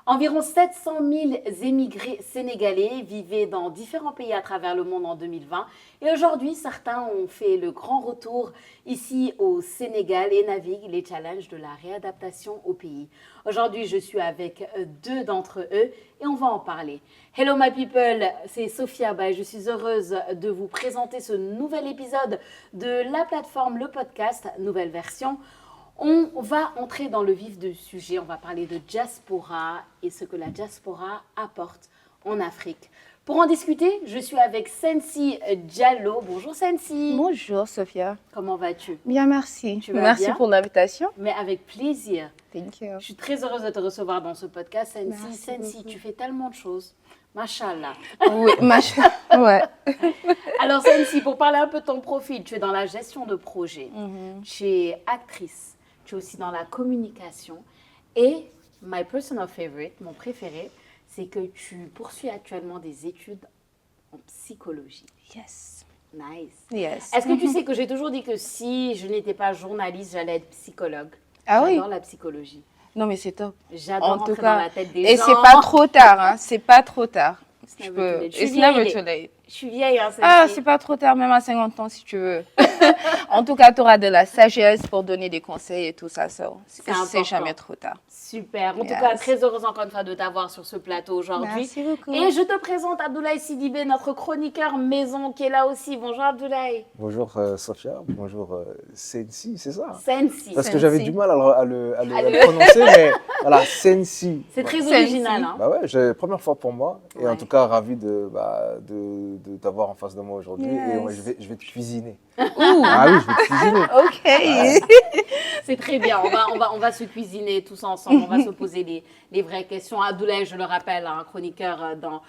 Environ 700 000 émigrés sénégalais vivaient dans différents pays à travers le monde en 2020 et aujourd'hui, certains ont fait le grand retour ici au Sénégal et naviguent les challenges de la réadaptation au pays. Aujourd'hui, je suis avec deux d'entre eux et on va en parler. Hello my people, c'est Sophia Bay. Je suis heureuse de vous présenter ce nouvel épisode de la plateforme Le Podcast, nouvelle version. On va entrer dans le vif du sujet, on va parler de diaspora et ce que la diaspora apporte en Afrique. Pour en discuter, je suis avec Sensi Diallo. Bonjour Sensi. Bonjour Sophia. Comment vas-tu? Bien, merci. Tu vas Merci bien? pour l'invitation. Mais avec plaisir. Thank you. Je suis très heureuse de te recevoir dans ce podcast, Sensi. Merci Sensi, beaucoup. tu fais tellement de choses. Machallah. Oui, ouais. Alors Sensi, pour parler un peu de ton profil, tu es dans la gestion de projet, tu es actrice. Tu es aussi dans la communication. Et my personal favorite, mon préféré, c'est que tu poursuis actuellement des études en psychologie. Yes. Nice. Yes. Est-ce que tu sais que j'ai toujours dit que si je n'étais pas journaliste, j'allais être psychologue? Ah oui? J'adore la psychologie. Non, mais c'est top. J'adore En tout rentrer dans cas, la tête des et gens. c'est pas trop tard, hein. C'est pas trop tard. It's never too late. Je suis It's never vieille, too late. Je suis vieille, hein, Ah, Sensi. c'est pas trop tard, même à 50 ans si tu veux. En tout cas, tu auras de la sagesse pour donner des conseils et tout ça. C'est important. jamais trop tard. Super. En tout Yes. cas, très heureuse encore une fois de t'avoir sur ce plateau aujourd'hui. Merci beaucoup. Et je te présente Abdoulaye Sidibé, notre chroniqueur maison qui est là aussi. Bonjour Abdoulaye. Bonjour Sophia, bonjour Sensi, c'est ça? Sensi. Parce que Sensi. j'avais du mal à le prononcer, mais voilà, Sensi. C'est très Sensi. original. Hein. Bah ouais, première fois pour moi, et Ouais. en tout cas ravi de t'avoir en face de moi aujourd'hui, et Yes. je vais te cuisiner. Ouh. Ah oui, je vais te cuisiner. Ok. C'est très bien. On va se cuisiner tous ensemble. On va se poser les vraies questions. Abdoulaye, je le rappelle, un chroniqueur dans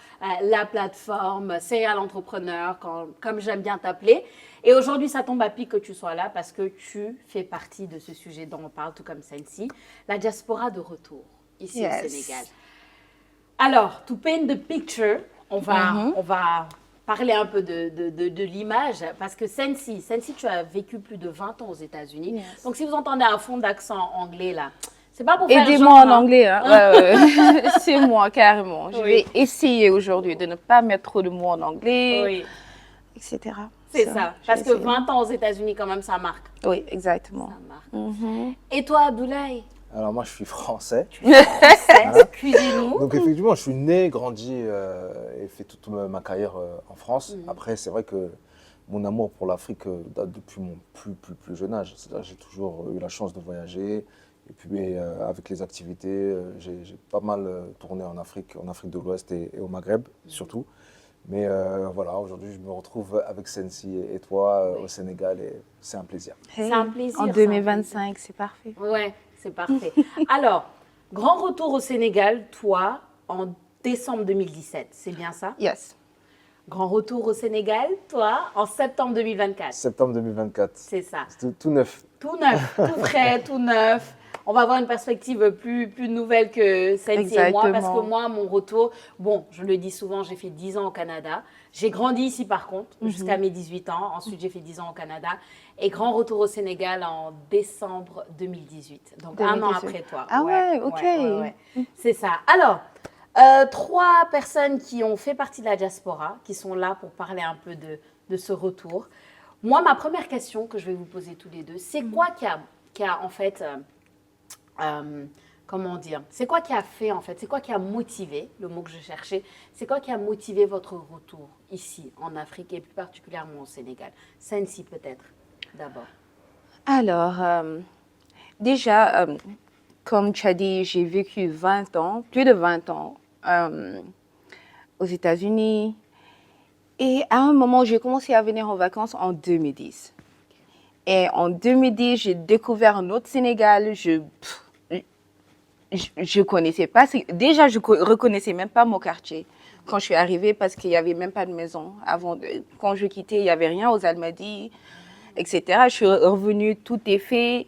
la plateforme, serial entrepreneur, comme j'aime bien t'appeler. Et aujourd'hui, ça tombe à pic que tu sois là parce que tu fais partie de ce sujet dont on parle, tout comme Sensi, la diaspora de retour ici Yes. au Sénégal. Alors, to paint the picture, on va parler un peu de l'image parce que Sensi, tu as vécu plus de 20 ans aux États-Unis. Yes. Donc, si vous entendez un fond d'accent anglais là, c'est pas pour faire Aidez-moi genre, en hein. anglais. Hein. Ouais. C'est moi, carrément. Je Oui. vais essayer aujourd'hui de ne pas mettre trop de mots en anglais, Oui, etc. c'est ça. je Parce vais que essayer. 20 ans aux États-Unis, quand même, ça marque. Oui, exactement. Ça marque. Mhm. Et toi, Abdoulaye, Alors moi je suis français, française, cuisine-nous. donc effectivement je suis né, grandi et fait toute ma carrière en France. Après c'est vrai que mon amour pour l'Afrique date depuis mon plus jeune âge. C'est-à-dire que j'ai toujours eu la chance de voyager. Et puis avec les activités, j'ai pas mal tourné en Afrique de l'Ouest et au Maghreb surtout. Mais voilà, aujourd'hui je me retrouve avec Sensi et toi au Sénégal et c'est un plaisir. Hey, C'est un plaisir, En c'est un 2025, c'est parfait. Ouais, c'est parfait. Alors, grand retour au Sénégal, toi, en décembre 2017, c'est bien ça? Yes. Grand retour au Sénégal, toi, en septembre 2024. Septembre 2024, C'est ça. c'est tout neuf. Tout neuf, tout frais, tout neuf. On va avoir une perspective plus nouvelle que Sensi et moi, parce que Exactement. moi, mon retour, bon, je le dis souvent, j'ai fait 10 ans au Canada. J'ai grandi ici par contre, jusqu'à mes 18 ans. Ensuite, j'ai fait 10 ans au Canada. Et grand retour au Sénégal en décembre 2018. Donc, un an 2018. après toi. Ah ouais, ok. ouais. C'est ça. Alors, 3 personnes qui ont fait partie de la diaspora, qui sont là pour parler un peu de ce retour. Moi, ma première question que je vais vous poser tous les deux, c'est quoi qui a en fait, comment dire, c'est quoi qui a fait en fait, c'est quoi qui a motivé, le mot que je cherchais, c'est quoi qui a motivé votre retour ici en Afrique et plus particulièrement au Sénégal? Sensi peut-être, d'abord. Alors, déjà, comme tu as dit, j'ai vécu 20 ans, plus de 20 ans aux États-Unis. Et à un moment, j'ai commencé à venir en vacances en 2010. Et en 2010, j'ai découvert un autre Sénégal. Je connaissais pas. Déjà, je reconnaissais même pas mon quartier quand je suis arrivée parce qu'il n'y avait même pas de maison. Quand je quittais, il n'y avait rien aux Almadies, etc. Je suis revenue, tout est fait.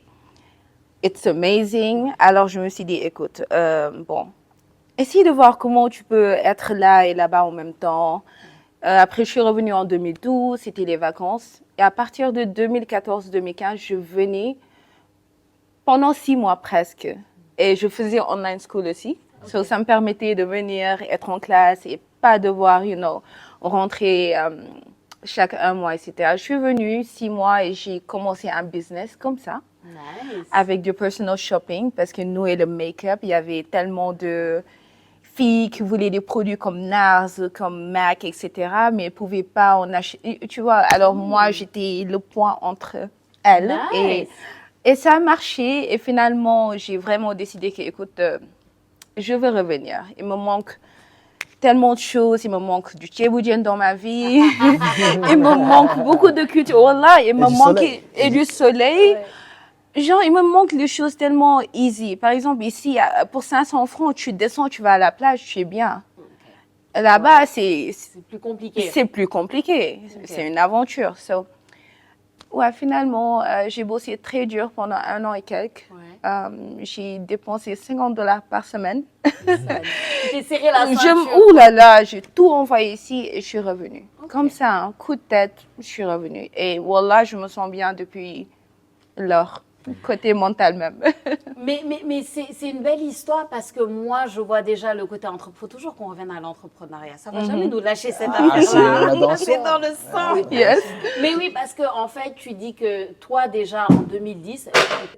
It's amazing. Alors, je me suis dit, écoute, bon, essaye de voir comment tu peux être là et là-bas en même temps. Après, je suis revenue en 2012, c'était les vacances. Et à partir de 2014-2015, je venais pendant 6 mois presque. Et je faisais online school aussi. Ok. So, ça me permettait de venir, être en classe et pas devoir, rentrer chaque 1 mois, etc. Je suis venue 6 mois et j'ai commencé un business comme ça, Nice. avec du personal shopping, parce que nous et le make-up, il y avait tellement de filles qui voulaient des produits comme NARS, comme MAC, etc., mais elles ne pouvaient pas en acheter. Tu vois, alors moi, j'étais le point entre elles. Nice. Et ça a marché. Et finalement, j'ai vraiment décidé que, écoute, je veux revenir. Il me manque tellement de choses. Il me manque du tchéboudjen dans ma vie. Il me manque beaucoup de culture. Voilà, il me du manque soleil. et du soleil. Ouais. Genre, il me manque des choses tellement easy. Par exemple, ici, pour 500 francs, tu descends, tu vas à la plage, tu es bien. Ok. Là-bas, Ouais. c'est Plus compliqué. plus compliqué. Ok. C'est une aventure. So, ouais, finalement, j'ai bossé très dur pendant 1 an et quelques. Ouais. J'ai dépensé $50 par semaine. Tu t'es serré la ceinture. Ouh là là, j'ai tout envoyé ici et je suis revenue. Ok. Comme ça, un coup de tête, je suis revenue. Et voilà, je me sens bien depuis lors, côté mental même. Mais c'est une belle histoire parce que moi, je vois déjà le côté entrepreneur. Faut toujours qu'on revienne à l'entrepreneuriat. Ça va jamais nous lâcher cette Ah, c'est affaire-là. là-dedans. C'est dans le sang. Yes. Mais oui, parce que en fait, tu dis que toi déjà en 2010,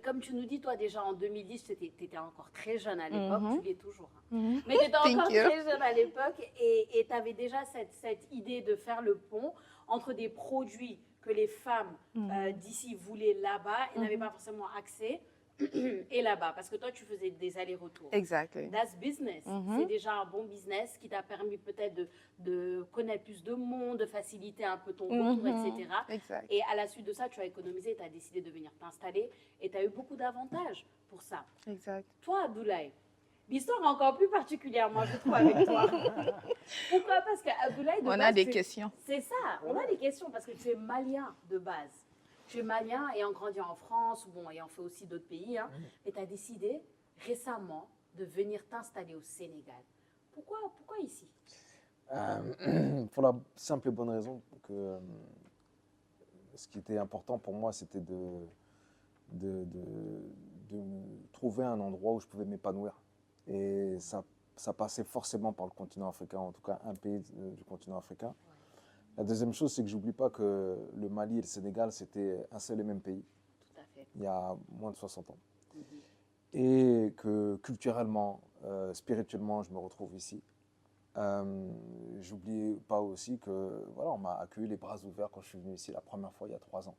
comme tu nous dis, toi déjà en 2010, tu étais encore très jeune à l'époque, tu l'es toujours. Hein. Mais tu étais Thank encore you. très jeune à l'époque et tu avais déjà cette idée de faire le pont entre des produits que les femmes d'ici voulaient là-bas et n'avaient pas forcément accès. Et là-bas, parce que toi, tu faisais des allers-retours. Exactly. That's business. C'est déjà un bon business qui t'a permis peut-être de connaître plus de monde, de faciliter un peu ton retour, etc. Exact. Et à la suite de ça, tu as économisé, tu as décidé de venir t'installer et tu as eu beaucoup d'avantages pour ça. Exact. Toi, Abdoulaye, l'histoire est encore plus particulière, moi, je trouve, avec toi. Pourquoi? Parce qu'Abdoulaye, On a des questions. C'est ça, on a des questions parce que tu es malien de base. Tu es malien ayant grandi en France, bon, ayant fait aussi d'autres pays, hein, et tu as décidé récemment de venir t'installer au Sénégal. Pourquoi ici? Pour la simple et bonne raison que ce qui était important pour moi, c'était de trouver un endroit où je pouvais m'épanouir. Et ça passait forcément par le continent africain, en tout cas un pays du continent africain. La deuxième chose, c'est que j'oublie pas que le Mali et le Sénégal, c'était un seul et même pays. Tout à fait. Il y a moins de 60 ans. Et que culturellement, spirituellement, je me retrouve ici. J'oublie pas aussi que voilà, on m'a accueilli les bras ouverts quand je suis venu ici la première fois il y a 3 ans.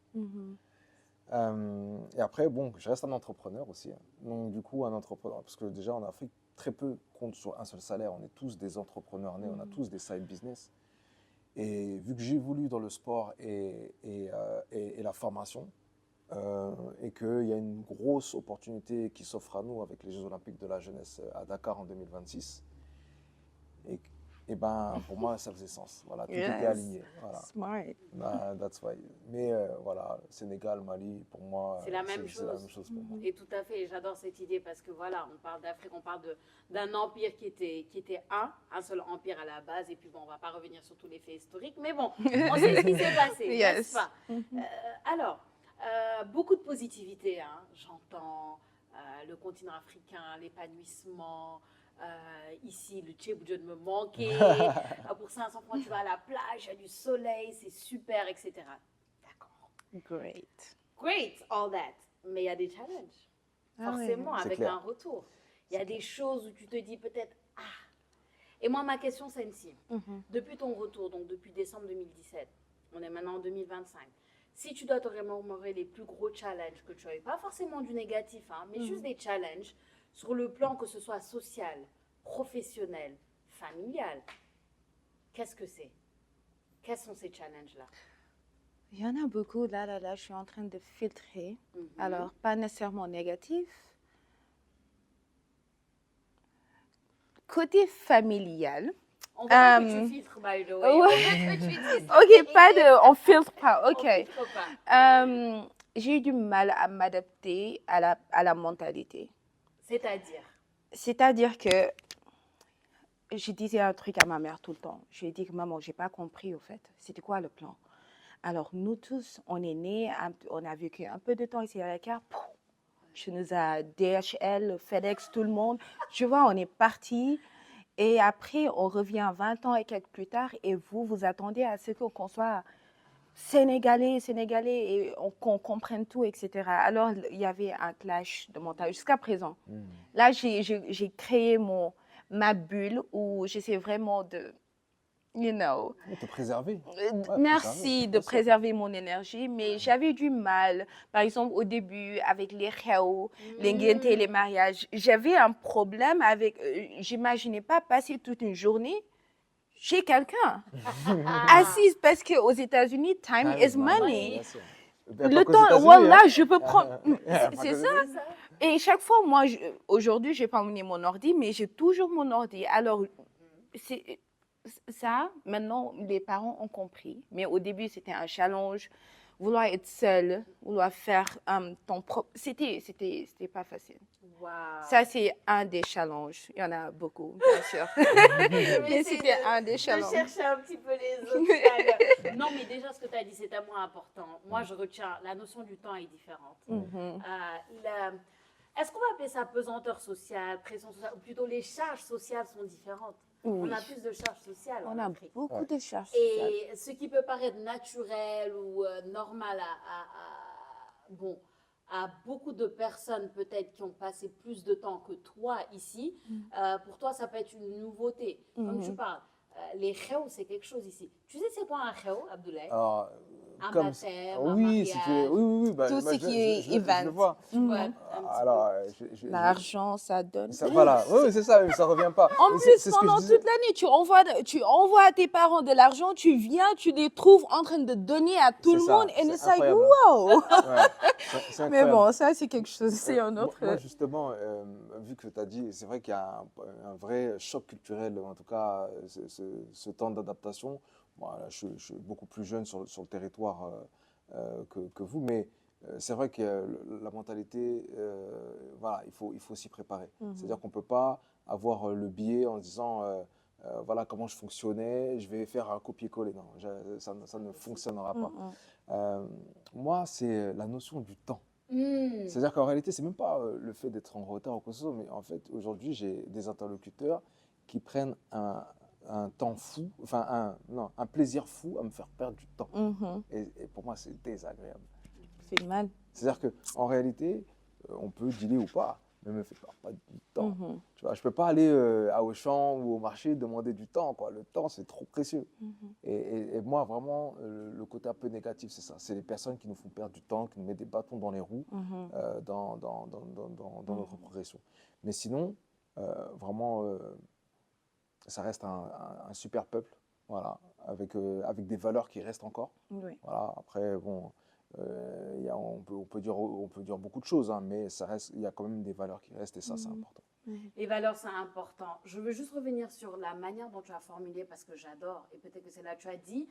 Et après, bon, je reste un entrepreneur aussi. Hein. Donc du coup, un entrepreneur, parce que déjà en Afrique, très peu comptent sur un seul salaire. On est tous des entrepreneurs nés, on a tous des side business. Et vu que j'évolue dans le sport et la formation, et qu'il y a une grosse opportunité qui s'offre à nous avec les Jeux Olympiques de la jeunesse à Dakar en 2026, et ben, pour moi, ça faisait sens. Voilà, tout était aligné. Voilà. Smart. That's why. Mais voilà, Sénégal, Mali, pour moi, c'est la même c'est la même chose pour moi. Et tout à fait, j'adore cette idée parce que voilà, on parle d'Afrique, on parle d'un empire qui était un seul empire à la base. Et puis bon, on va pas revenir sur tous les faits historiques, mais bon, on sait ce qui s'est passé, n'est-ce pas? Alors, beaucoup de positivité, hein, j'entends le continent africain, l'épanouissement. Ici, le tchéboudjen me manquait. Pour 500 francs, tu vas à la plage, il y a du soleil, c'est super, etc. D'accord. Great, all that. Mais il y a des challenges. Forcément, C'est avec clair. un retour. Il y a des choses où tu te dis peut-être, ah. Et moi, ma question, c'est celle-ci. Depuis ton retour, donc depuis décembre 2017, on est maintenant en 2025. Si tu dois te remémorer les plus gros challenges que tu as eu, pas forcément du négatif, hein, mais juste des challenges, sur le plan que ce soit social, professionnel, familial, qu'est-ce que c'est? Quels sont ces challenges-là? Il y en a beaucoup. Là, je suis en train de filtrer. Alors, pas nécessairement négatif. Côté familial. On va que tu filtres, by the way. Ouais. On veut que tu dises. Ok, pas de... On filtre pas. Ok. On filtre pas. J'ai eu du mal à m'adapter à la mentalité. C'est-à-dire? C'est-à-dire que je disais un truc à ma mère tout le temps. Je lui ai dit que maman, j'ai pas compris au fait. C'était quoi le plan? Alors nous tous, on est nés, on a vécu un peu de temps ici à Dakar. Je nous a DHL, FedEx, tout le monde. Tu vois, on est partis. Et après, on revient 20 ans et quelques plus tard. Et vous attendez à ce qu'on soit sénégalais et qu'on comprenne tout, etc. Alors, il y avait un clash de mental jusqu'à présent. Là, j'ai créé ma bulle où j'essaie vraiment de, Te préserver. merci de bien sûr. préserver mon énergie, mais j'avais du mal. Par exemple, au début, avec les xew, les ngénte, les mariages, j'avais un problème avec. J'imaginais pas passer toute une journée chez quelqu'un, assise, parce qu'aux États-Unis, time is money. Bien sûr. Le Pas qu'aux temps, États-Unis, voilà, hein. je peux prendre. Pas C'est qu'aux ça. États-Unis. Et chaque fois, moi, aujourd'hui, je n'ai pas amené mon ordi, mais j'ai toujours mon ordi. Alors, c'est ça, maintenant, les parents ont compris. Mais au début, c'était un challenge. Vouloir être seul, vouloir faire ton propre. C'était pas facile. Wow. Ça, c'est un des challenges. Il y en a beaucoup, bien sûr. Mais c'était un des Je challenges. cherchais un petit peu les obstacles. Non, mais déjà, ce que tu as dit, c'est tellement important. Moi, je retiens, la notion du temps est différente. Est-ce qu'on va appeler ça pesanteur sociale, pression sociale, ou plutôt les charges sociales sont différentes? Oui. On a plus de charges sociales On en a Afrique. beaucoup de charges sociales. Et ce qui peut paraître naturel ou normal bon, à beaucoup de personnes peut-être qui ont passé plus de temps que toi ici, pour toi ça peut être une nouveauté. Comme tu parles, les khéo c'est quelque chose ici. Tu sais c'est quoi un khéo, Abdoulaye? Alors, Un comme baptême, un oui, si mariage. tu oui, bah, Tout bah, ce qui est je le event. vois. Ouais, un petit Alors, L'argent, ça donne. voilà, oui, c'est ça, ça revient pas. En Et plus, c'est ce que je pendant disais. toute l'année, tu envoies à tes parents de l'argent, tu viens, tu les trouves en train de donner à tout C'est le ça, monde, et c'est it's like, incroyable. wow! Ouais, c'est Mais incroyable. bon, ça, c'est quelque chose, c'est un Moi, autre. justement, vu que tu as dit, c'est vrai qu'il y a un vrai choc culturel, en tout cas, ce temps d'adaptation. Moi, là, je suis beaucoup plus jeune sur le territoire que vous, mais c'est vrai que la mentalité, voilà, il faut s'y préparer. C'est-à-dire qu'on ne peut pas avoir le biais en se disant, voilà comment je fonctionnais, je vais faire un copier-coller. Non, ça ne fonctionnera pas. Moi, c'est la notion du temps. C'est-à-dire qu'en réalité, c'est même pas le fait d'être en retard ou quoi que ce soit, mais en fait, aujourd'hui, j'ai des interlocuteurs qui prennent un temps fou, enfin, non, un plaisir fou à me faire perdre du temps. Et pour moi, c'est désagréable. C'est mal. C'est-à-dire qu'en réalité, on peut dealer ou pas, mais me fait perdre pas du temps. Tu vois, je peux pas aller à Auchan ou au marché demander du temps, quoi. Le temps, c'est trop précieux. Et moi, vraiment, le côté un peu négatif, c'est ça. C'est les personnes qui nous font perdre du temps, qui nous mettent des bâtons dans les roues dans notre progression. Mais sinon, vraiment, ça reste un super peuple, voilà, avec des valeurs qui restent encore. Oui. Voilà. Après, bon, on peut dire beaucoup de choses, hein, mais ça reste, il y a quand même des valeurs qui restent et ça, c'est important. Les valeurs, c'est important. Je veux juste revenir sur la manière dont tu as formulé, parce que j'adore, et peut-être que c'est là que tu as dit,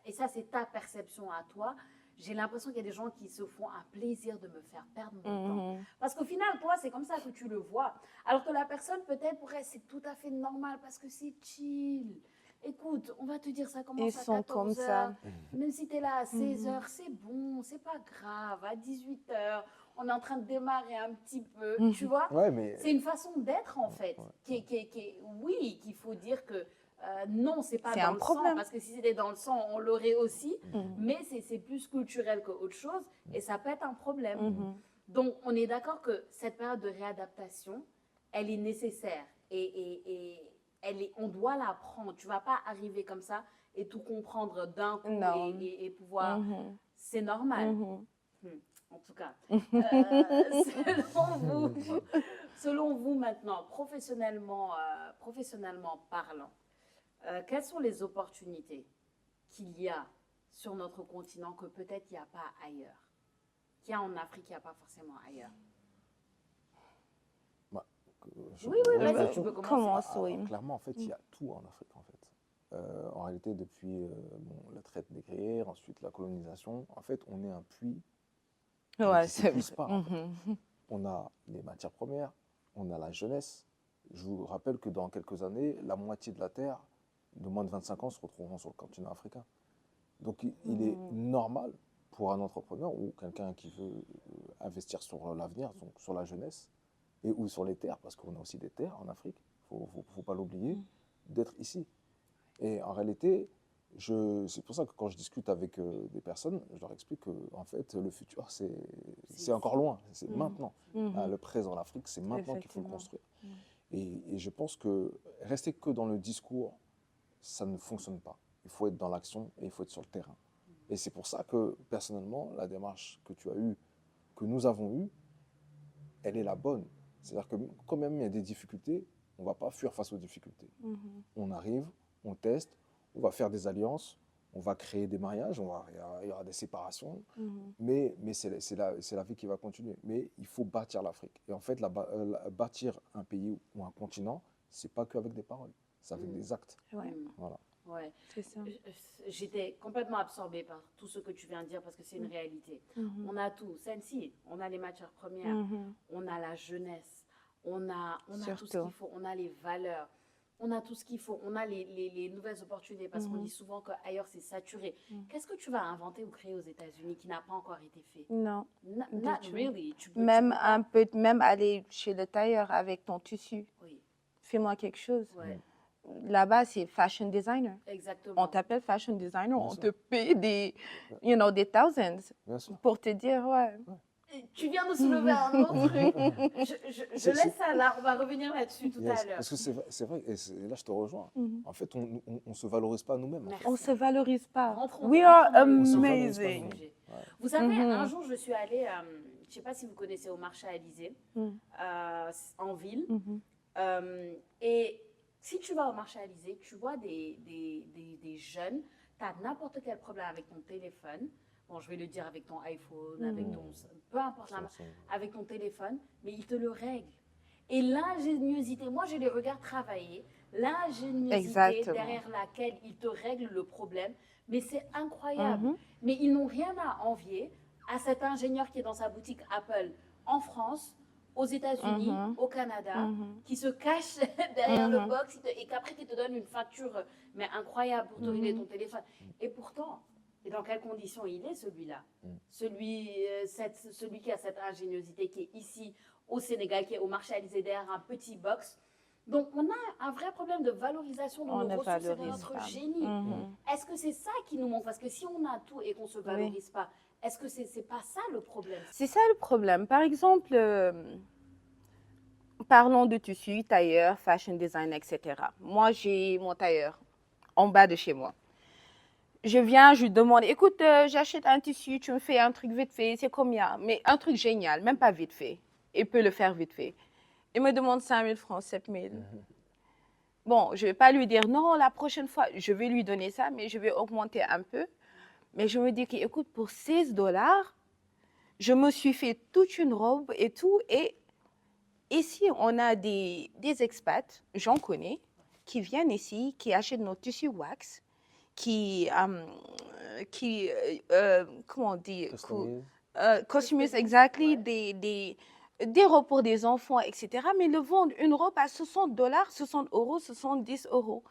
et ça, c'est ta perception à toi. J'ai l'impression qu'il y a des gens qui se font un plaisir de me faire perdre mon temps. Parce qu'au final, toi, c'est comme ça que tu le vois. Alors que la personne, peut-être, pour elle, c'est tout à fait normal parce que c'est chill. Écoute, on va te dire ça commence Ils à sont 14 comme heures. ça. Même si tu es là à 16 heures, c'est bon, c'est pas grave. À 18 heures, on est en train de démarrer un petit peu, tu vois. Ouais, mais C'est une façon d'être, en fait. Oui, qu'il faut dire que non, c'est pas C'est dans un le problème. sang, parce que si c'était dans le sang, on l'aurait aussi. Mais c'est plus culturel qu'autre chose, et ça peut être un problème. Donc, on est d'accord que cette période de réadaptation, elle est nécessaire. Et on doit la prendre. Tu vas pas arriver comme ça et tout comprendre d'un coup Non. et pouvoir... C'est normal. En tout cas, selon vous maintenant, professionnellement parlant, quelles sont les opportunités qu'il y a sur notre continent que peut-être il n'y a pas ailleurs, qu'il y a en Afrique, il n'y a pas forcément ailleurs? Oui, vas-y, tu peux commencer. oui. Clairement, en fait, il y a tout en Afrique, en fait. En réalité, depuis la traite négrière, ensuite la colonisation, en fait, on est un puits Ouais, qui c'est s'épuise pas. En fait. On a les matières premières, on a la jeunesse, je vous rappelle que dans quelques années, la moitié de la Terre, de moins de 25 ans, se retrouveront sur le continent africain. Donc il est normal pour un entrepreneur ou quelqu'un qui veut investir sur l'avenir, donc sur la jeunesse, ou sur les terres, parce qu'on a aussi des terres en Afrique, il ne faut pas l'oublier, d'être ici. Et en réalité, c'est pour ça que quand je discute avec des personnes, je leur explique que en fait, le futur, c'est encore loin, c'est maintenant. Le présent, l'Afrique, c'est maintenant qu'il faut le construire. Et je pense que rester que dans le discours, ça ne fonctionne pas. Il faut être dans l'action et il faut être sur le terrain. Et c'est pour ça que, personnellement, la démarche que tu as eue, que nous avons eue, elle est la bonne. C'est-à-dire que quand même il y a des difficultés, on ne va pas fuir face aux difficultés. On arrive, on teste, on va faire des alliances, on va créer des mariages, il y aura des séparations, mais c'est la vie qui va continuer. Mais il faut bâtir l'Afrique. Et en fait, bâtir un pays ou un continent, ce n'est pas qu'avec des paroles, c'est avec des actes. Ouais. Voilà. Ouais. C'est ça. J'étais complètement absorbée par tout ce que tu viens de dire parce que c'est une réalité. On a tout, Sensi, on a les matières premières, on a la jeunesse, on a tout ce qu'il faut, on a les valeurs, on a tout ce qu'il faut, on a les nouvelles opportunités parce qu'on dit souvent qu'ailleurs c'est saturé. Qu'est-ce que tu vas inventer ou créer aux États-Unis qui n'a pas encore été fait? Non. Not really. Même aller chez le tailleur avec ton tissu. Oui. Fais-moi quelque chose. Ouais. Là-bas, c'est fashion designer. Exactement. On t'appelle fashion designer, Bien on sûr. te paye des thousands Bien sûr. pour te dire, ouais. Tu viens de soulever un autre truc. Je laisse ça là, on va revenir là-dessus tout à l'heure. Parce que c'est vrai, et là je te rejoins. En fait, on ne se valorise pas nous-mêmes. Merci. On ne se valorise pas. Rentrons- We are rentrons dans le amazing. sujet. Vous savez, un jour, je suis allée, je ne sais pas si vous connaissez, au marché à Élysée, en ville. Et si tu vas au marché à Élysée, tu vois des jeunes, tu as n'importe quel problème avec ton téléphone. Bon, je vais le dire avec ton iPhone, avec ton... Peu importe, avec ton téléphone, mais ils te le règlent. Et l'ingéniosité, moi je les regarde travailler, l'ingéniosité derrière laquelle ils te règlent le problème, mais c'est incroyable. Mais ils n'ont rien à envier à cet ingénieur qui est dans sa boutique Apple en France, aux États-Unis, au Canada, qui se cache derrière le box et qu'après qui te donne une facture mais incroyable pour te régler ton téléphone. Et pourtant, et dans quelles conditions il est celui-là, celui qui a cette ingéniosité qui est ici au Sénégal, qui est au marché à Élysée derrière un petit box. Donc on a un vrai problème de valorisation de nos ressources et de notre génie. Est-ce que c'est ça qui nous manque? Parce que si on a tout et qu'on ne se valorise pas, est-ce que c'est pas ça le problème? C'est ça le problème. Par exemple, parlons de tissu, tailleur, fashion design, etc. Moi, j'ai mon tailleur en bas de chez moi. Je viens, je lui demande, écoute, j'achète un tissu, tu me fais un truc vite fait, c'est combien? Mais un truc génial, même pas vite fait. Il peut le faire vite fait. Il me demande 5 000 francs, 7 000. Bon, je ne vais pas lui dire non, la prochaine fois, je vais lui donner ça, mais je vais augmenter un peu. Mais je me dis qu'écoute, pour 16 $, je me suis fait toute une robe et tout. Et ici, on a des expats, j'en connais, qui viennent ici, qui achètent nos tissus wax, comment on dit? Customize, exactly, des robes pour des enfants, etc. Mais ils le vendent une robe à 60 $, 60 €, 70 €.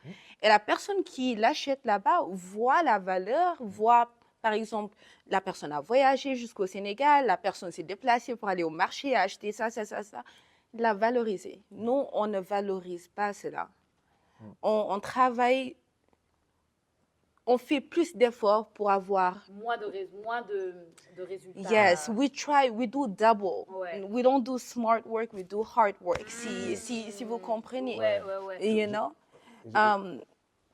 Et la personne qui l'achète là-bas voit la valeur, voit, par exemple, la personne a voyagé jusqu'au Sénégal, la personne s'est déplacée pour aller au marché, acheter ça, la valoriser. Nous, on ne valorise pas cela. On travaille, on fait plus d'efforts pour avoir... Moins de résultats. Yes, we try, we do double. Ouais. We don't do smart work, we do hard work, si vous comprenez. Ouais. You know?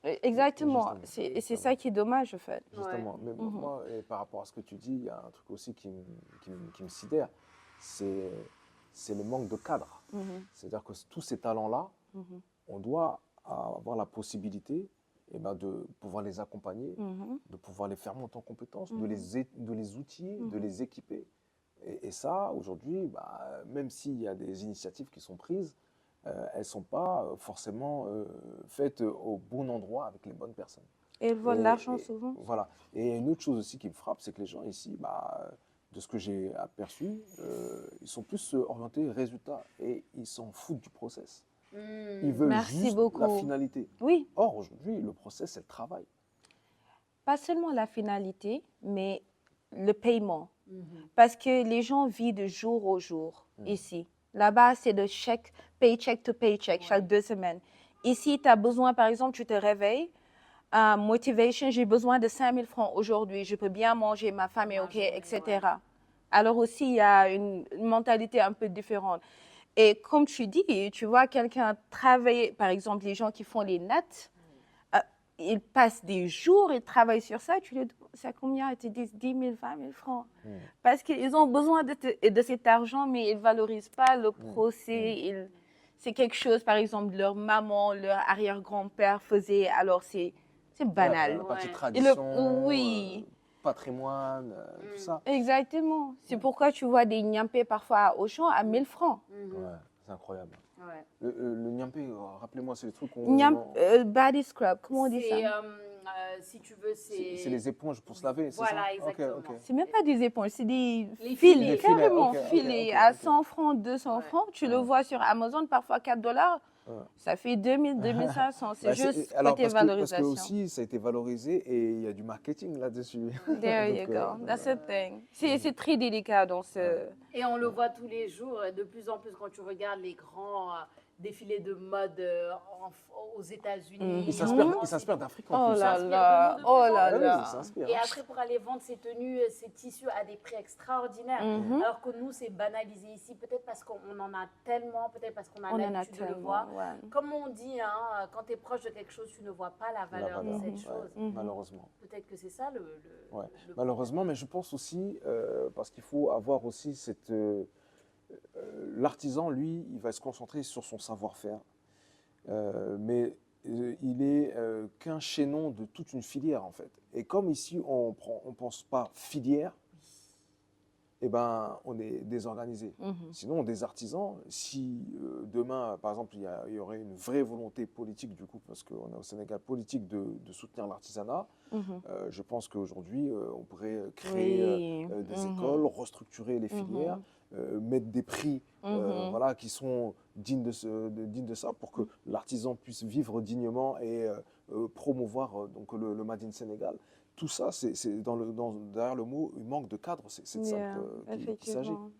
Exactement, c'est ça qui est dommage, en fait. Justement, mais moi, et par rapport à ce que tu dis, il y a un truc aussi qui me sidère, c'est le manque de cadre. C'est-à-dire que tous ces talents-là, on doit avoir la possibilité de pouvoir les accompagner, de pouvoir les faire monter en compétences, de les outiller, de les équiper. Et ça, aujourd'hui, même s'il y a des initiatives qui sont prises, elles ne sont pas forcément faites au bon endroit avec les bonnes personnes. Et ils veulent l'argent souvent. Voilà. Et une autre chose aussi qui me frappe, c'est que les gens ici, de ce que j'ai aperçu, ils sont plus orientés résultats et ils s'en foutent du process. Ils veulent Merci juste beaucoup. la finalité. Oui, Or, aujourd'hui, le process, c'est le travail. pas seulement la finalité, mais le paiement. Parce que les gens vivent de jour au jour ici. Là-bas, c'est de chèque, paycheck to paycheck, chaque 2 semaines. Ici, tu as besoin, par exemple, tu te réveilles, motivation, j'ai besoin de 5 000 francs aujourd'hui, je peux bien manger, ma femme est OK, etc. Alors aussi, il y a une mentalité un peu différente. Et comme tu dis, tu vois quelqu'un travailler, par exemple, les gens qui font les nattes, ils passent des jours, ils travaillent sur ça, tu lui dis, c'est combien? Ils te disent 10 000, 20 000 francs. Parce qu'ils ont besoin de cet argent, mais ils ne valorisent pas le procès. C'est quelque chose, par exemple, leur maman, leur arrière-grand-père faisait, alors c'est banal. La partie Ouais. tradition, Oui. patrimoine, tout ça. Exactement. C'est pourquoi tu vois des Nyampé parfois à Auchan à 1000 francs. Ouais, c'est incroyable. Ouais. Le Niampé, rappelez-moi, c'est les trucs qu'on... Body scrub, comment on dit C'est, ça? si tu veux, C'est les éponges pour se laver, c'est Voilà, ça? exactement. Ok, ok. C'est même pas des éponges, c'est des Les filets, filets. Des filets, carrément ok, ok, filets, ok, à ok. 100 francs, 200 francs. Tu le vois sur Amazon, parfois 4 $. Ça fait 2000, 2500. C'est Bah, juste alors, côté parce que valorisation. aussi, ça a été valorisé et il y a du marketing là-dessus. There you Donc, go. That's the thing. C'est très délicat dans ce... Et on le voit tous les jours, de plus en plus quand tu regardes les grands défilés de mode aux États-Unis. il en s'inspire France, d'Afrique en Oh plus. là Hein. s'inspire de là, nous de oh plus en là Ah oui, là. il s'inspire. Et Hein. après, pour aller vendre ces tenues, ces tissus à des prix extraordinaires. Alors que nous, c'est banalisé ici, peut-être parce qu'on en a tellement, peut-être parce qu'on a On en a l'habitude de le tellement, voir. ouais. Comme on dit, hein, quand tu es proche de quelque chose, tu ne vois pas la valeur de cette chose. Malheureusement. Peut-être que c'est ça Ouais. le Malheureusement, mais je pense aussi, parce qu'il faut avoir aussi cette... l'artisan, lui, il va se concentrer sur son savoir-faire. Mais il est qu'un chaînon de toute une filière, en fait. Et comme ici, on pense pas filière, eh ben, on est désorganisé. Sinon, des artisans, si demain, par exemple, il y aurait une vraie volonté politique, du coup, parce qu'on est au Sénégal, politique de soutenir l'artisanat, je pense qu'aujourd'hui, on pourrait créer Oui. des écoles, restructurer les filières, mettre des prix voilà, qui sont dignes de ça pour que l'artisan puisse vivre dignement et promouvoir donc le Made in Sénégal. Tout ça, c'est derrière le mot, il manque de cadre, c'est de ça qu'il s'agit. Effectivement.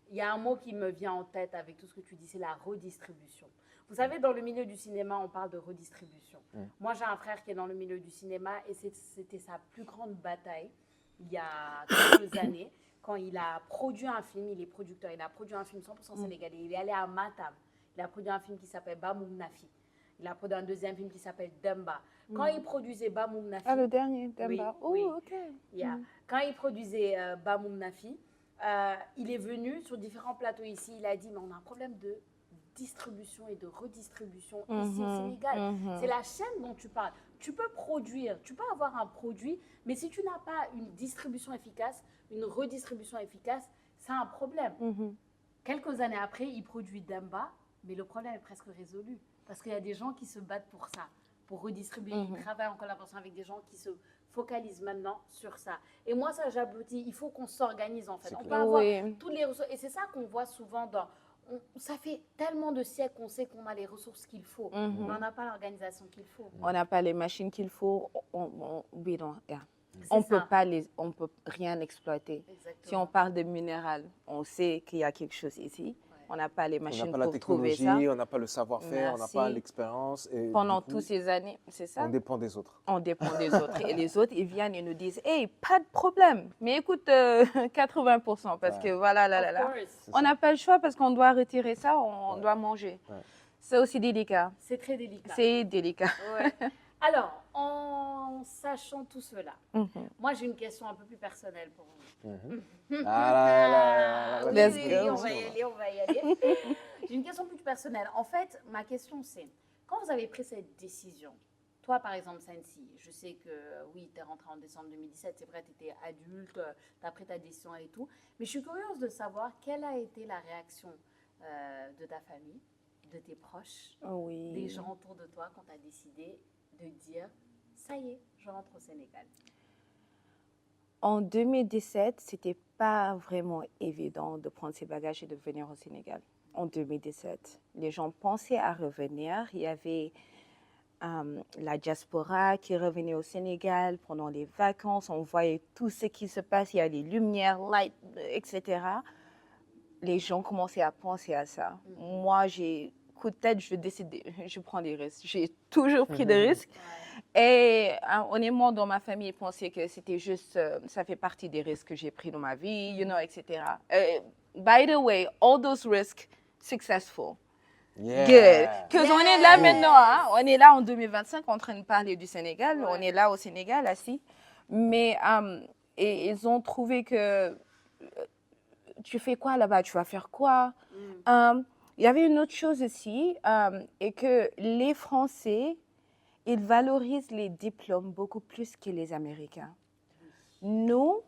Il y a un mot qui me vient en tête avec tout ce que tu dis, c'est la redistribution. Vous savez, dans le milieu du cinéma, on parle de redistribution. Moi, j'ai un frère qui est dans le milieu du cinéma et c'était sa plus grande bataille il y a quelques années quand il a produit un film, il est producteur, il a produit un film 100% sénégalais. Il est allé à Matam, il a produit un film qui s'appelle Bamoum Nafi. Il a produit un deuxième film qui s'appelle Demba. Quand il produisait Bamoum Nafi... Ah, le dernier, Demba. Oui, Oh, ok. yeah. Quand il produisait Bamoum Nafi, il est venu sur différents plateaux ici. Il a dit, mais on a un problème de distribution et de redistribution ici au Sénégal. C'est la chaîne dont tu parles. Tu peux produire, tu peux avoir un produit, mais si tu n'as pas une distribution efficace, une redistribution efficace, c'est un problème. Quelques années après, il produit Demba, mais le problème est presque résolu. Parce qu'il y a des gens qui se battent pour ça, pour redistribuer. Ils travaillent en collaboration avec des gens qui se focalisent maintenant sur ça. Et moi, ça, j'aboutis. Il faut qu'on s'organise, en fait. On peut avoir toutes les ressources. Et c'est ça qu'on voit souvent dans... ça fait tellement de siècles qu'on sait qu'on a les ressources qu'il faut, mais on n'a pas l'organisation qu'il faut. On n'a pas les machines qu'il faut. We don't, yeah. C'est On ça. on peut rien exploiter. Exactement. Si on parle de minéral, on sait qu'il y a quelque chose ici. On n'a pas les On n'a machines pas la pour trouver technologie, ça. on n'a pas le savoir-faire, on n'a Merci. pas l'expérience. Et Pendant du coup, toutes ces années, c'est ça? on dépend des autres. On dépend des autres. Et les autres, ils viennent et nous disent, hey, pas de problème. Mais écoute, 80%, parce que voilà, Of course. On n'a pas le choix parce qu'on doit retirer ça, on doit manger. C'est aussi délicat. C'est très délicat. C'est délicat. Ouais. Alors, en sachant tout cela, moi j'ai une question un peu plus personnelle pour vous. Ah là là là là là, Let's Oui, go. on va y aller, on va y aller. J'ai une question plus personnelle. En fait, ma question c'est, quand vous avez pris cette décision, toi par exemple, Sensi, je sais que oui, tu es rentrée en décembre 2017, c'est vrai, tu étais adulte, tu as pris ta décision et tout, mais je suis curieuse de savoir quelle a été la réaction de ta famille, de tes proches, Oui. des gens autour de toi quand tu as décidé de dire, ça y est, je rentre au Sénégal. En 2017, c'était pas vraiment évident de prendre ses bagages et de venir au Sénégal. en 2017. Les gens pensaient à revenir. Il y avait la diaspora qui revenait au Sénégal pendant les vacances. On voyait tout ce qui se passe. Il y a les lumières, light, etc. Les gens commençaient à penser à ça. Moi, j'ai coup de tête, je décide, je prends des risques. J'ai toujours pris des risques. Et honnêtement, dans ma famille, ils pensaient que c'était juste, ça fait partie des risques que j'ai pris dans ma vie, etc. By the way, all those risks, successful. Yeah. Good. Parce qu'on est là maintenant, hein? On est là en 2025 en train de parler du Sénégal. On est là au Sénégal, assis. Mais et ils ont trouvé que tu fais quoi là-bas? Tu vas faire quoi? Il y avait une autre chose aussi, et que les Français, ils valorisent les diplômes beaucoup plus que les Américains. Nous,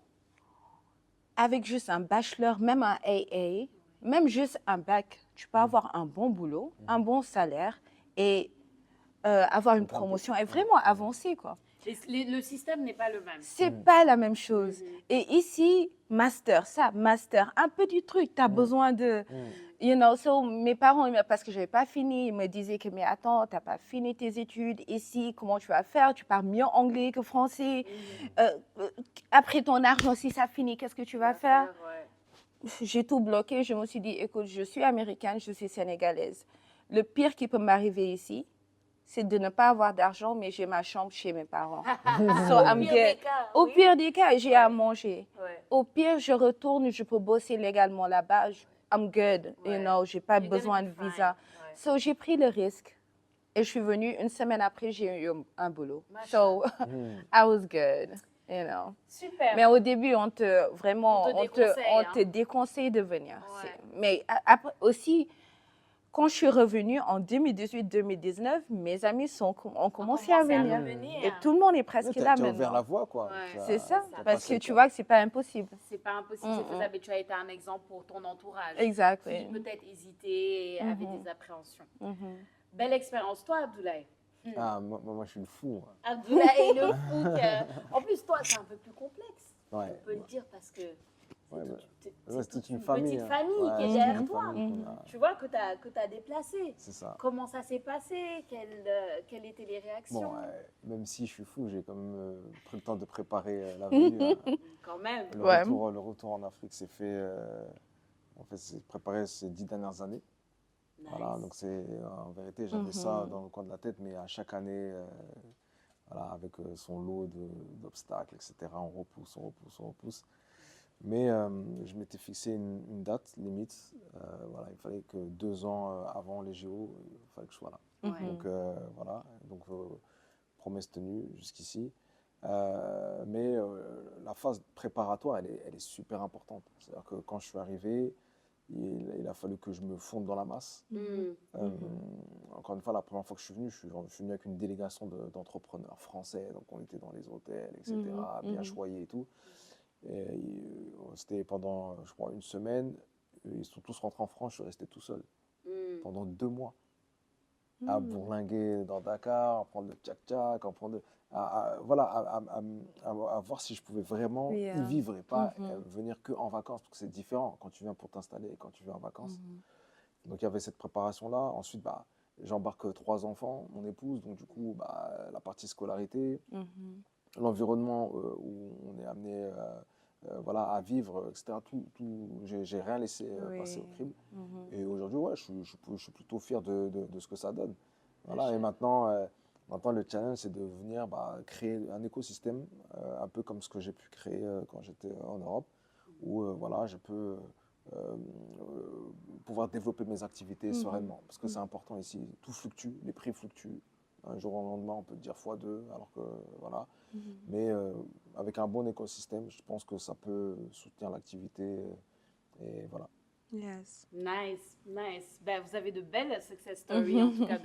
avec juste un bachelor, même un AA, même juste un bac, tu peux avoir un bon boulot, un bon salaire et avoir une promotion et vraiment avancer, quoi. Le système n'est pas le même. C'est pas la même chose. Et ici, master, un petit truc, tu as besoin de... So, mes parents, parce que je n'avais pas fini, ils me disaient que, mais attends, tu n'as pas fini tes études ici, comment tu vas faire? Tu parles mieux anglais que français. Après ton argent, si ça finit, qu'est-ce que tu vas faire? J'ai tout bloqué. Je me suis dit, écoute, je suis américaine, je suis sénégalaise. Le pire qui peut m'arriver ici, c'est de ne pas avoir d'argent, mais j'ai ma chambre chez mes parents. So, au pire des cas, j'ai à manger. Au pire, je retourne, je peux bosser légalement là-bas. I'm good, j'ai pas besoin de visa. So, j'ai pris le risque. Et je suis venue, une semaine après, j'ai eu un boulot. So, I was good, Super. Mais au début, on te déconseille de venir. Mais après, aussi, quand je suis revenue en 2018-2019, mes amis ont commencé à venir. Et tout le monde est presque là maintenant. Tu as ouvert la voie, quoi. C'est ça, parce que tu vois que c'est pas impossible. C'est pas impossible, c'est faisable. Mais tu as été un exemple pour ton entourage. Exact. Qui peut-être hésitait et avait des appréhensions. Belle expérience. Toi, Abdoulaye? Moi, je suis le fou. Abdoulaye est le fou. En plus, toi, c'est un peu plus complexe. On peut le dire parce que c'est toute une famille, petite famille qui est derrière toi. Tu vois que tu as déplacé. C'est ça. Comment ça s'est passé? Quelles étaient les réactions? Bon, même si je suis fou, j'ai quand même pris le temps de préparer la venue. Quand même. Le retour en Afrique s'est fait. En fait, c'est préparé ces 10 dernières années. Nice. Voilà, donc en vérité, j'avais ça dans le coin de la tête, mais à chaque année, avec son lot d'obstacles, etc., on repousse. Mais je m'étais fixé une date limite. Il fallait que 2 ans avant les JO, il fallait que je sois là. Donc promesse tenue jusqu'ici. Mais la phase préparatoire, elle est super importante. C'est-à-dire que quand je suis arrivé, il a fallu que je me fonde dans la masse. Encore une fois, la première fois que je suis venu avec une délégation d'entrepreneurs français. Donc on était dans les hôtels, etc., bien choyés et tout. Et c'était pendant, je crois, une semaine. Ils sont tous rentrés en France, je suis resté tout seul. Pendant 2 mois. À bourlinguer dans Dakar, à prendre le tchak-tchak, à voir si je pouvais vraiment y vivre et pas venir qu'en vacances. Parce que c'est différent quand tu viens pour t'installer et quand tu viens en vacances. Donc il y avait cette préparation-là. Ensuite, j'embarque 3 enfants, mon épouse. Donc du coup, la partie scolarité, l'environnement où on est amené à vivre, etc. J'ai rien laissé passer au crible. Et aujourd'hui, je suis plutôt fier de ce que ça donne. Voilà, et maintenant, le challenge, c'est de venir créer un écosystème, un peu comme ce que j'ai pu créer quand j'étais en Europe, où je peux pouvoir développer mes activités sereinement. Parce que c'est important ici, tout fluctue, les prix fluctuent. Un jour au lendemain, on peut dire x2, alors que voilà. Mais avec un bon écosystème, je pense que ça peut soutenir l'activité. Et voilà. Yes. Nice. Vous avez de belles success stories, en tout cas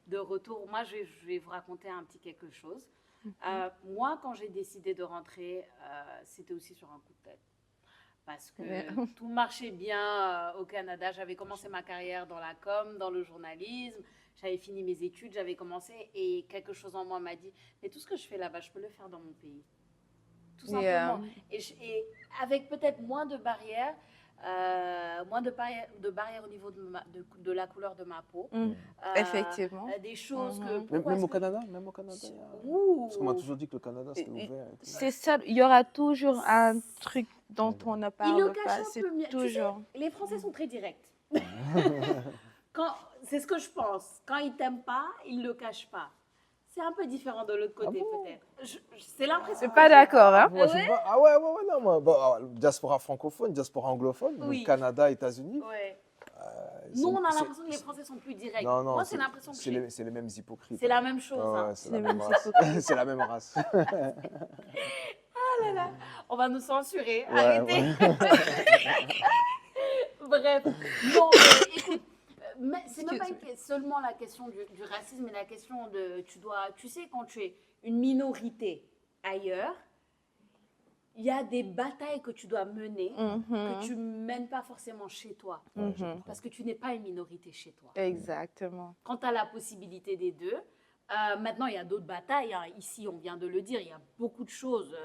de retour. Moi, je vais vous raconter un petit quelque chose. Moi, quand j'ai décidé de rentrer, c'était aussi sur un coup de tête. Parce que tout marchait bien au Canada. J'avais commencé ma carrière dans la com, dans le journalisme. J'avais fini mes études, j'avais commencé et quelque chose en moi m'a dit « Mais tout ce que je fais là-bas, je peux le faire dans mon pays. » Tout simplement. Et avec peut-être moins de barrières. moins de barrières au niveau de la couleur de ma peau. Effectivement. Des choses que... Même, pourquoi même est-ce au que- Canada, même au Canada. Ouh. Parce qu'on m'a toujours dit que le Canada, c'était ouvert. Et tout. C'est ça, il y aura toujours un truc dont on ne Ils parle le cachent pas. un C'est peu mieux. Tu sais, toujours. les Français sont très directs. C'est ce que je pense. Quand ils t'aiment pas, ils le cachent pas. C'est un peu différent de l'autre côté, peut-être. C'est l'impression. C'est pas d'accord, hein? Moi, je suis pas... Ah ouais, ouais, ouais, non, moi, bon, diaspora francophone, diaspora anglophone, donc Oui. Canada, États-unis. Ouais. c'est- Nous, on a c'est- l'impression que les Français sont plus directs. Non, non, Moi, c'est l'impression que c'est j'ai. c'est les mêmes hypocrites. C'est la même chose. Ouais, hein. ouais, c'est C'est la les même mêmes race. C'est la même race. On va nous censurer. Ouais, Arrêtez. ouais. Bref. Non, mais écoute. Mais c'est même pas seulement la question du racisme, mais la question de tu sais, quand tu es une minorité ailleurs, il y a des batailles que tu dois mener que tu mènes pas forcément chez toi, parce que tu n'es pas une minorité chez toi. Exactement. Quand tu as la possibilité des deux, maintenant il y a d'autres batailles. Hein. Ici, on vient de le dire, il y a beaucoup de choses.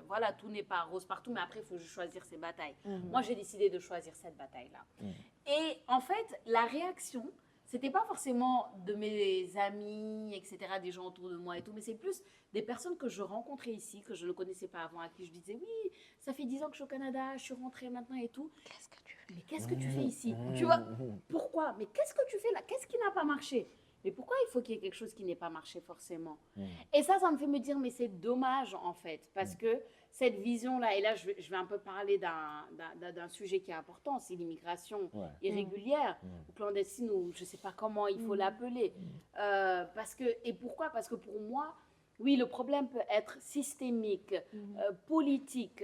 Voilà, tout n'est pas rose partout, mais après, il faut choisir ses batailles. Moi, j'ai décidé de choisir cette bataille-là. Et en fait, la réaction, c'était pas forcément de mes amis, etc., des gens autour de moi et tout, mais c'est plus des personnes que je rencontrais ici, que je ne connaissais pas avant, à qui je disais, oui, ça fait 10 ans que je suis au Canada, je suis rentrée maintenant et tout. Qu'est-ce que tu fais? Mais qu'est-ce que tu fais ici? Tu vois, pourquoi? Mais qu'est-ce que tu fais là? Qu'est-ce qui n'a pas marché? Mais pourquoi il faut qu'il y ait quelque chose qui n'ait pas marché forcément? Et ça me fait me dire, mais c'est dommage en fait, parce que cette vision-là, et là je vais un peu parler d'un sujet qui est important, c'est l'immigration irrégulière, ou clandestine, ou je ne sais pas comment il faut l'appeler. Et pourquoi? Parce que pour moi, oui, le problème peut être systémique, politique,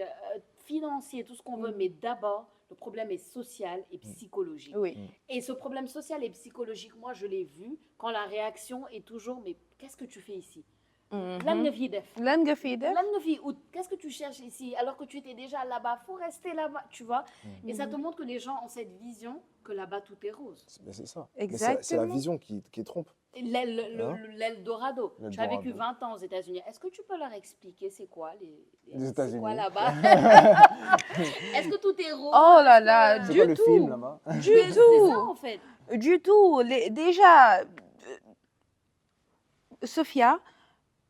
financier, tout ce qu'on veut, mais d'abord, le problème est social et psychologique. Oui. Et ce problème social et psychologique, moi, je l'ai vu quand la réaction est toujours, mais qu'est-ce que tu fais ici? Lan nga fi def? Lan nga fi def? Lan nga fi ut? Qu'est-ce que tu cherches ici? Alors que tu étais déjà là-bas, faut rester là-bas, tu vois? Et ça te montre que les gens ont cette vision que là-bas, tout est rose. C'est ça. Exactement. C'est la vision qui trompe. L'Eldorado. Tu as vécu L'Eldorado. 20 ans aux États-unis. Est-ce que tu peux leur expliquer c'est quoi Les États-Unis. C'est quoi là-bas? Est-ce que tout est rose? Oh là là, C'est du quoi le film tout. là-bas? Du C'est ça tout. en fait. Du tout. Déjà, Sophia,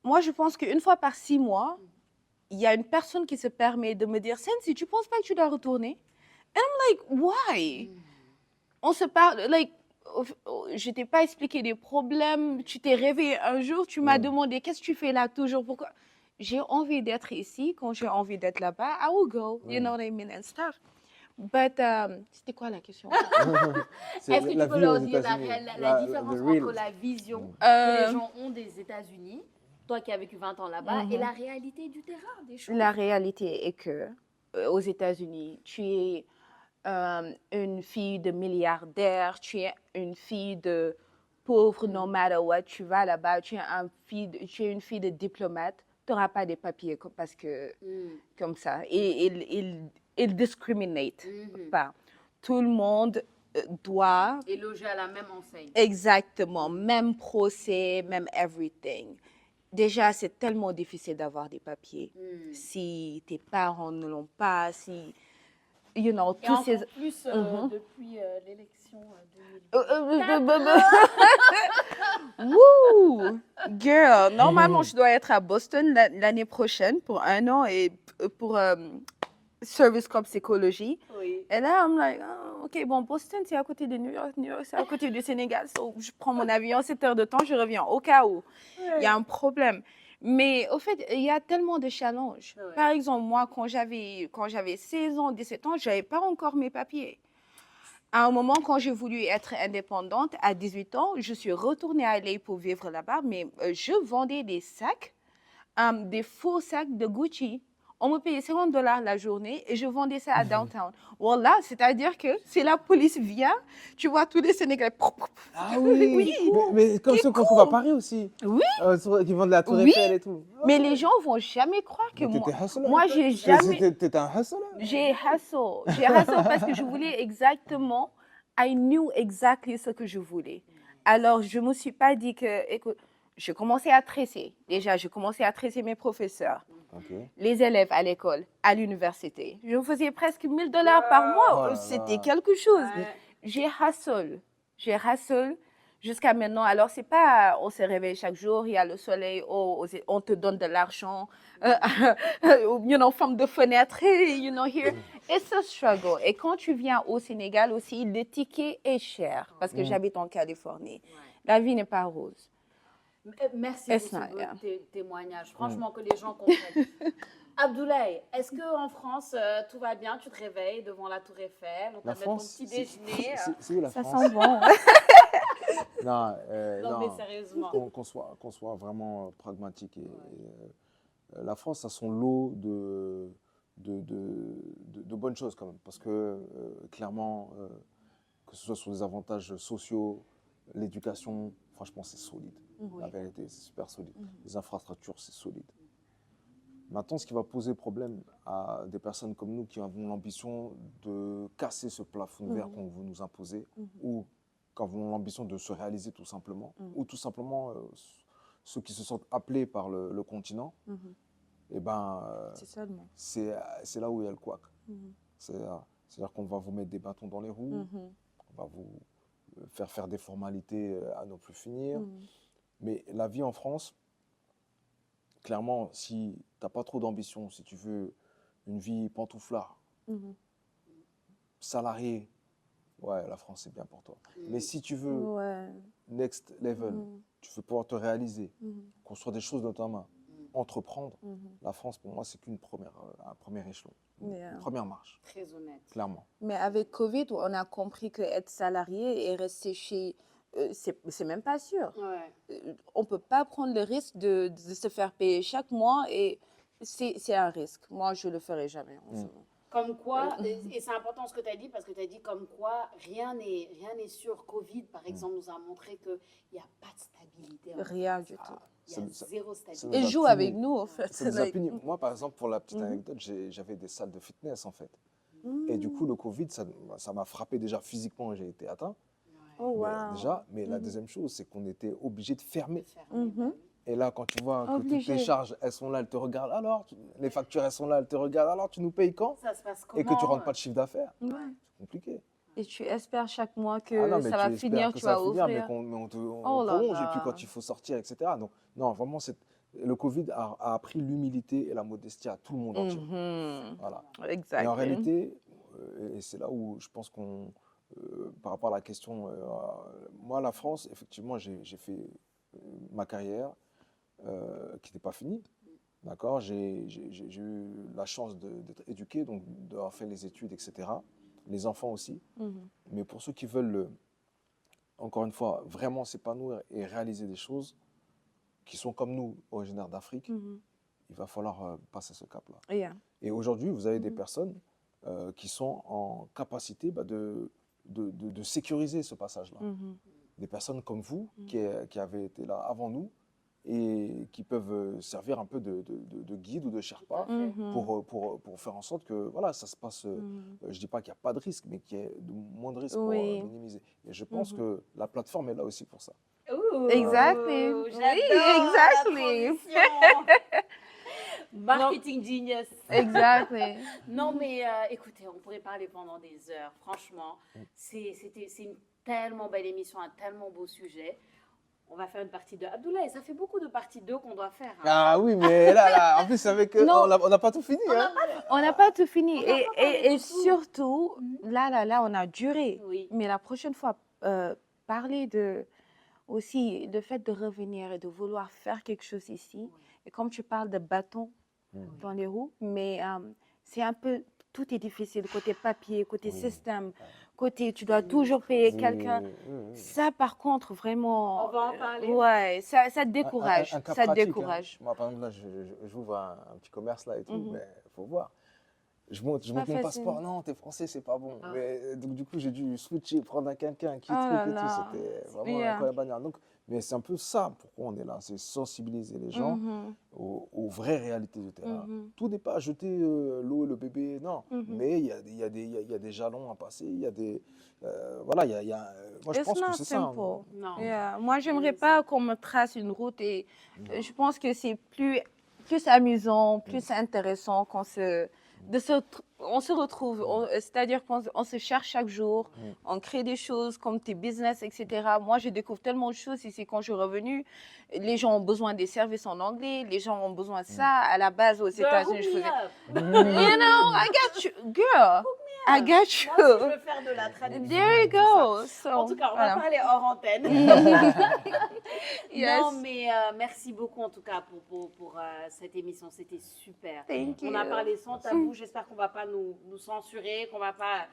moi je pense qu'une fois par 6 mois, il y a une personne qui se permet de me dire, Sensi, tu penses pas que tu dois retourner? And I'm like, why? On se parle, je t'ai pas expliqué des problèmes, tu t'es réveillé un jour, tu m'as demandé, qu'est-ce que tu fais là toujours? Pourquoi? J'ai envie d'être ici, quand j'ai envie d'être là-bas, I will go, you know what I mean, and stuff. But, c'était quoi la question? Est-ce que la tu peux vie leur aux dire États-Unis. la différence the real. entre la vision que Euh, les gens ont des États-Unis, toi qui as vécu 20 ans là-bas, et la réalité du terrain, des choses? La réalité est que aux États-Unis, tu es une fille de milliardaire, tu es une fille de pauvre, no matter what, tu vas là-bas, tu es une fille de diplomate, tu n'auras pas de papiers parce que, comme ça. Et ils discriminent pas. Tout le monde doit, Et loger à la même enseigne. exactement, même procès, même everything. Déjà, c'est tellement difficile d'avoir des papiers. Si tes parents ne l'ont pas, si, you know, Et tous encore ces... plus depuis l'élection 2020. Wouh! Girl, normalement, je dois être à Boston l'année prochaine pour 1 an et pour service comme psychologie. Oui. Et là, I'm like, oh, OK, bon, Boston, c'est à côté de New York, c'est à côté du Sénégal. So, je prends mon avion, 7 heures de temps, je reviens au cas où il y a un problème. Mais au fait, il y a tellement de challenges. Ouais. Par exemple, moi, quand j'avais 16 ans, 17 ans, je n'avais pas encore mes papiers. À un moment, quand j'ai voulu être indépendante, à 18 ans, je suis retournée à LA pour vivre là-bas, mais je vendais des sacs, des faux sacs de Gucci. On me payait $50 la journée et je vendais ça à downtown. Voilà, c'est-à-dire que si la police vient, tu vois tous les Sénégalais. Ah oui, Oui. mais comme ceux qu'on trouve à Paris aussi. Oui. Qui vendent la Tour Oui. Eiffel et tout. Mais les gens vont jamais croire que Mais moi. t'étais hustler. Moi, j'ai jamais. T'étais un hustler. J'ai hustle parce que je voulais exactement. I knew exactly ce que je voulais. Alors, je me suis pas dit que, écoute, je commençais à tresser. Déjà, je commençais à tresser mes professeurs. Ok. Les élèves à l'école, à l'université. Je faisais presque $1000 par mois. Oh là C'était là. quelque chose. Ouais. J'ai hustle jusqu'à maintenant. Alors, c'est pas on se réveille chaque jour, il y a le soleil, oh, on te donne de l'argent, femme de fenêtre, hey, here. It's a struggle. Et quand tu viens au Sénégal aussi, le ticket est cher parce que j'habite en Californie. Ouais. La vie n'est pas rose. Merci It's pour ce not, beau yeah. témoignage. Franchement, que les gens comprennent. Abdoulaye, est-ce qu'en France, tout va bien? Tu te réveilles devant la Tour Eiffel, on La t'amène ton France, petit déjeuner. c'est où la Ça France? sent bon. Non, Non, mais non. sérieusement. Qu'on soit vraiment pragmatique. La France a son lot de bonnes choses quand même. Parce que clairement, que ce soit sur les avantages sociaux, l'éducation, franchement, c'est solide. La vérité, c'est super solide. Les infrastructures, c'est solide. Maintenant, ce qui va poser problème à des personnes comme nous qui avons l'ambition de casser ce plafond de verre qu'on veut nous imposer, ou qui avons l'ambition de se réaliser tout simplement, ou tout simplement ceux qui se sentent appelés par le continent, eh ben, C'est seulement. c'est là où il y a le couac. C'est-à-dire qu'on va vous mettre des bâtons dans les roues, on va vous faire des formalités à ne plus finir. Mais la vie en France, clairement, si tu n'as pas trop d'ambition, si tu veux une vie pantouflard, salarié, ouais, la France, c'est bien pour toi. Mais si tu veux next level, tu veux pouvoir te réaliser, construire des choses dans ta main, entreprendre, la France, pour moi, c'est un premier échelon, une première marche, Très honnête. clairement. Mais avec Covid, on a compris qu'être salarié et rester chez... c'est même pas sûr. Ouais. On ne peut pas prendre le risque de se faire payer chaque mois et c'est un risque. Moi, je ne le ferai jamais. En ce moment. Comme quoi, et c'est important ce que tu as dit, parce que tu as dit comme quoi rien n'est sûr. Covid, par exemple, nous a montré qu'il n'y a pas de stabilité. Rien du tout. Il y a zéro stabilité. nous a Et joue puni. avec nous, en fait. Ça nous a puni. Moi, par exemple, pour la petite anecdote, j'avais des salles de fitness, en fait. Et du coup, le Covid, ça m'a frappé déjà physiquement, j'ai été atteint. Oh, Mais wow. déjà, mais la deuxième chose, c'est qu'on était obligé de fermer. Fermé. Et là, quand tu vois que toutes Obligé. les charges, elles sont là, elles te regardent. Alors, les factures, elles sont là, elles te regardent. Alors, tu nous payes quand? Ça se passe comment? Et que tu rentres pas de chiffre d'affaires. Ouais. C'est compliqué. Et tu espères chaque mois que Ah non, mais ça va tu espères finir, que tu ça vas va finir, ouvrir. mais on Oh là prolonge. là. Et puis quand il faut sortir, etc. Donc, non, vraiment, le Covid a appris l'humilité et la modestie à tout le monde entier. Voilà. Exact. Et en réalité, et c'est là où je pense par rapport à la question, moi, la France, effectivement, j'ai fait ma carrière qui n'était pas finie. D'accord, j'ai eu la chance d'être éduqué, donc d'avoir fait les études, etc. Les enfants aussi. Mais pour ceux qui veulent, encore une fois, vraiment s'épanouir et réaliser des choses qui sont comme nous, originaires d'Afrique, il va falloir passer ce cap-là. Yeah. Et aujourd'hui, vous avez des personnes qui sont en capacité de sécuriser ce passage-là. Des personnes comme vous qui avez été là avant nous et qui peuvent servir un peu de guide ou de Sherpa pour faire en sorte que voilà, ça se passe, je ne dis pas qu'il n'y a pas de risque, mais qu'il y ait moins de risques pour minimiser. Et je pense que la plateforme est là aussi pour ça. Ouh, Exactly. j'adore Exactly. la transition. Marketing genius. Exactly. Non, mais écoutez, on pourrait parler pendant des heures. Franchement, c'est une tellement belle émission, un tellement beau sujet. On va faire une partie 2. Abdoulaye, ça fait beaucoup de parties 2 qu'on doit faire. Hein. Ah oui, mais là, en plus, avec Non. on n'a pas tout fini. Hein. On n'a pas tout fini. On n'a pas parlé Et de tout. surtout, là, on a duré. Oui. Mais la prochaine fois, parler aussi le fait de revenir et de vouloir faire quelque chose ici. Et comme tu parles de bâton dans les roues, mais c'est un peu, tout est difficile, côté papier, côté système, côté tu dois toujours payer quelqu'un. Ça, par contre, vraiment, On va en parler. ouais, ça te décourage. Un cas Ça te pratique, décourage. hein. Moi, par exemple, là, j'ouvre un petit commerce là et tout, mais il faut voir. Je monte mon facile. passeport, non, t'es français, c'est pas bon. Ah. Mais, donc, du coup, j'ai dû switcher, prendre quelqu'un qui Oh là truc et là. tout. C'était vraiment Yeah. incroyable. Donc, mais c'est un peu ça pourquoi on est là, c'est sensibiliser les gens aux vraies réalités du terrain. Tout n'est pas jeter l'eau et le bébé, non. Mais il y a des jalons à passer, il y a des... voilà, moi je It's pense que not c'est ça. Hein. Non. Yeah. Moi, j'aimerais pas qu'on me trace une route et je pense que c'est plus plus amusant, plus intéressant on se retrouve. C'est-à-dire qu'on se cherche chaque jour, on crée des choses comme tes business, etc. Moi, je découvre tellement de choses ici quand je suis revenue. Les gens ont besoin des services en anglais, les gens ont besoin de ça. À la base, aux États-Unis, je faisais. You know, I got you, girl. I got Moi aussi, je you. veux faire de la traduction. There you go. So, En tout cas, on voilà. va parler hors antenne. Yes. Non, mais merci beaucoup en tout cas pour cette émission. C'était super. Thank you. On a parlé sans tabou. J'espère qu'on ne va pas nous censurer, qu'on ne va pas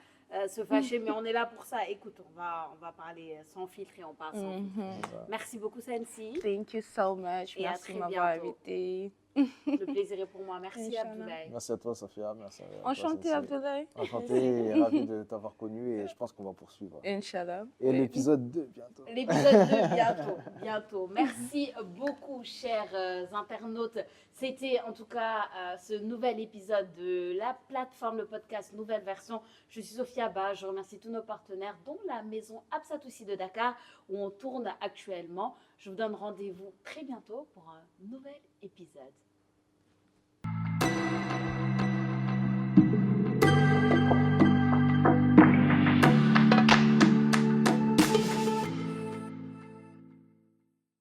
se fâcher, mais on est là pour ça. Écoute, on va parler sans filtre et on parle sans filtre. Merci beaucoup, Sensi. Thank you so much. Et à Merci très de m'avoir bientôt. invité. Le plaisir est pour moi. Merci, Inch'Allah. Abdoulaye. Merci à toi, Sophia. Merci à toi, Enchantée, Sensi. Abdoulaye. Enchanté et ravi de t'avoir connu et je pense qu'on va poursuivre. Inch'Allah. Et l'épisode 2 bientôt. L'épisode 2, bientôt. Merci beaucoup, chers internautes. C'était en tout cas ce nouvel épisode de la plateforme, le podcast Nouvelle Version. Je suis Sophia Ba. Je remercie tous nos partenaires, dont la maison Absatoussi de Dakar, où on tourne actuellement. Je vous donne rendez-vous très bientôt pour un nouvel épisode.